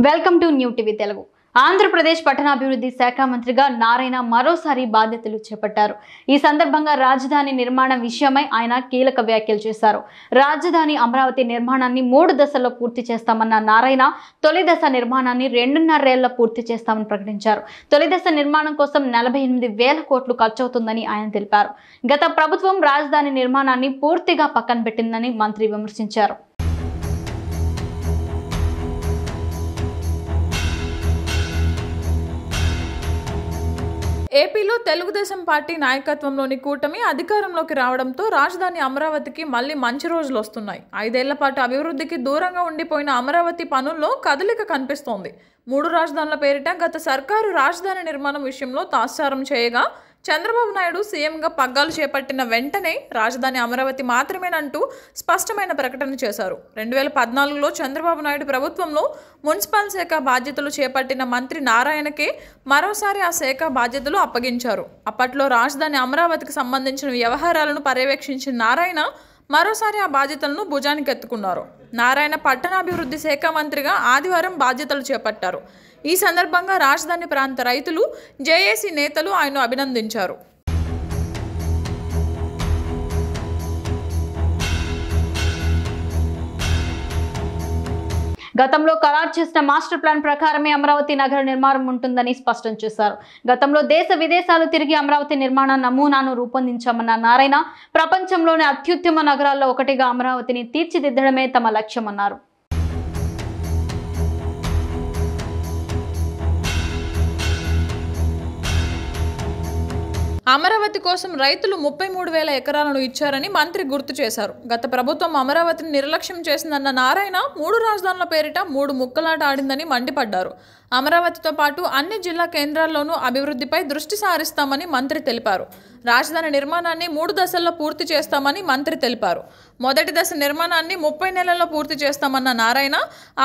Welcome to new TV Telugu. Andhra Pradesh పట్టణాభివృద్ధి శాఖ మంత్రిగా నారాయణ మరోసారి బాధ్యతలు చేపట్టారు. ఈ సందర్భంగా రాజధాని నిర్మాణం విషయమై ఆయన కీలక వ్యాఖ్యలు చేశారు. రాజధాని అమరావతి నిర్మాణాన్ని 3 దశల్లో పూర్తి చేస్తామన్న నారాయణ తొలి దశ నిర్మాణాన్ని 2.5 ఏళ్లలో పూర్తి చేస్తామని ప్రకటించారు. తొలి దశ నిర్మాణం కోసం 48,000 కోట్లు ఖర్చవుతుందని ఆయన తెలిపారు. గత ప్రభుత్వం రాజధాని నిర్మాణాన్ని పూర్తిగా పక్కన పెట్టిందని మంత్రి విమర్శించారు. ఏపీలో తెలుగుదేశం పార్టీ నాయకత్వంలోని కూటమి అధికారంలోకి రావడంతో రాజధాని అమరావతికి మళ్లీ మంచి రోజులు వస్తున్నాయి. 5 ఏళ్ల పాటు అభివృద్ధికి దూరంగా ఉండిపోయిన అమరావతి పనుల్లో కదలిక కనిపిస్తోంది. 3 రాజధానుల పేరిట గత సర్కారు రాజధాని నిర్మాణం విషయంలో తాత్సారం చేయగా చంద్రబాబు నాయుడు సీఎంగా పగ్గాలు చేపట్టిన వెంటనే రాజధాని అమరావతి మాత్రమేనంటూ స్పష్టమైన ప్రకటన చేశారు. 2014లో చంద్రబాబు నాయుడు ప్రభుత్వంలో మున్సిపల్ శాఖ బాధ్యతలు చేపట్టిన మంత్రి నారాయణకే మరోసారి ఆ శాఖ బాధ్యతలు అప్పగించారు. అప్పట్లో రాజధాని అమరావతికి సంబంధించిన వ్యవహారాలను పర్యవేక్షించిన నారాయణ మరోసారి ఆ బాధ్యతలను భుజానికి ఎత్తుకున్నారు. నారాయణ పట్టణాభివృద్ధి శాఖ మంత్రిగా ఆదివారం బాధ్యతలు చేపట్టారు. ఈ సందర్భంగా రాజధాని ప్రాంత రైతులు, జేఏసీ నేతలు ఆయన్ను అభినందించారు. గతంలో ఖరారు చేసిన మాస్టర్ ప్లాన్ ప్రకారమే అమరావతి నగర నిర్మాణం ఉంటుందని స్పష్టం చేశారు. గతంలో దేశ విదేశాలు తిరిగి అమరావతి నిర్మాణ నమూనాను రూపొందించామన్న నారాయణ ప్రపంచంలోని అత్యుత్తమ నగరాల్లో ఒకటిగా అమరావతిని తీర్చిదిద్దడమే తమ లక్ష్యమన్నారు. అమరావతి కోసం రైతులు 33,000 ఎకరాలను ఇచ్చారని మంత్రి గుర్తు చేశారు. గత ప్రభుత్వం అమరావతిని నిర్లక్ష్యం చేసిందన్న నారాయణ 3 రాజధానుల పేరిట 3 ముక్కలాట ఆడిందని మండిపడ్డారు. అమరావతితో పాటు అన్ని జిల్లా కేంద్రాల్లోనూ అభివృద్ధిపై దృష్టి సారిస్తామని మంత్రి తెలిపారు. రాజధాని నిర్మాణాన్ని 3 దశల్లో పూర్తి చేస్తామని మంత్రి తెలిపారు. మొదటి దశ నిర్మాణాన్ని 30 నెలల్లో పూర్తి చేస్తామన్న నారాయణ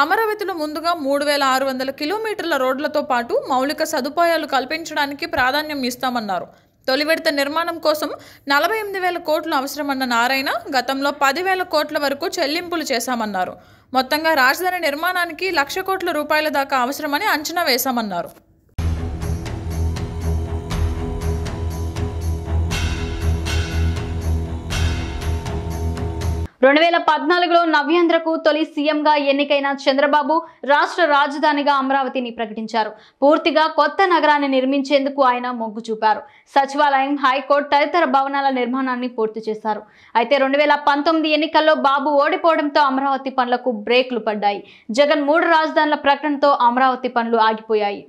అమరావతిలో ముందుగా 3,600 కిలోమీటర్ల రోడ్లతో పాటు మౌలిక సదుపాయాలు కల్పించడానికి ప్రాధాన్యం ఇస్తామన్నారు. తొలి విడత నిర్మాణం కోసం 48,000 కోట్లు అవసరమన్న నారాయణ గతంలో 10,000 కోట్ల వరకు చెల్లింపులు చేశామన్నారు. మొత్తంగా రాజధాని నిర్మాణానికి 1,00,000 కోట్ల రూపాయల దాకా అవసరమని అంచనా వేశామన్నారు. 2014లో నవ్యాంధ్రకు తొలి సీఎంగా ఎన్నికైన చంద్రబాబు రాష్ట్ర రాజధానిగా అమరావతిని ప్రకటించారు. పూర్తిగా కొత్త నగరాన్ని నిర్మించేందుకు ఆయన మొగ్గు చూపారు. సచివాలయం, హైకోర్టు తదితర భవనాల నిర్మాణాన్ని పూర్తి చేశారు. అయితే 2019 ఎన్నికల్లో బాబు ఓడిపోవడంతో అమరావతి పనులకు బ్రేకులు పడ్డాయి. జగన్ 3 రాజధానుల ప్రకటనతో అమరావతి పనులు ఆగిపోయాయి.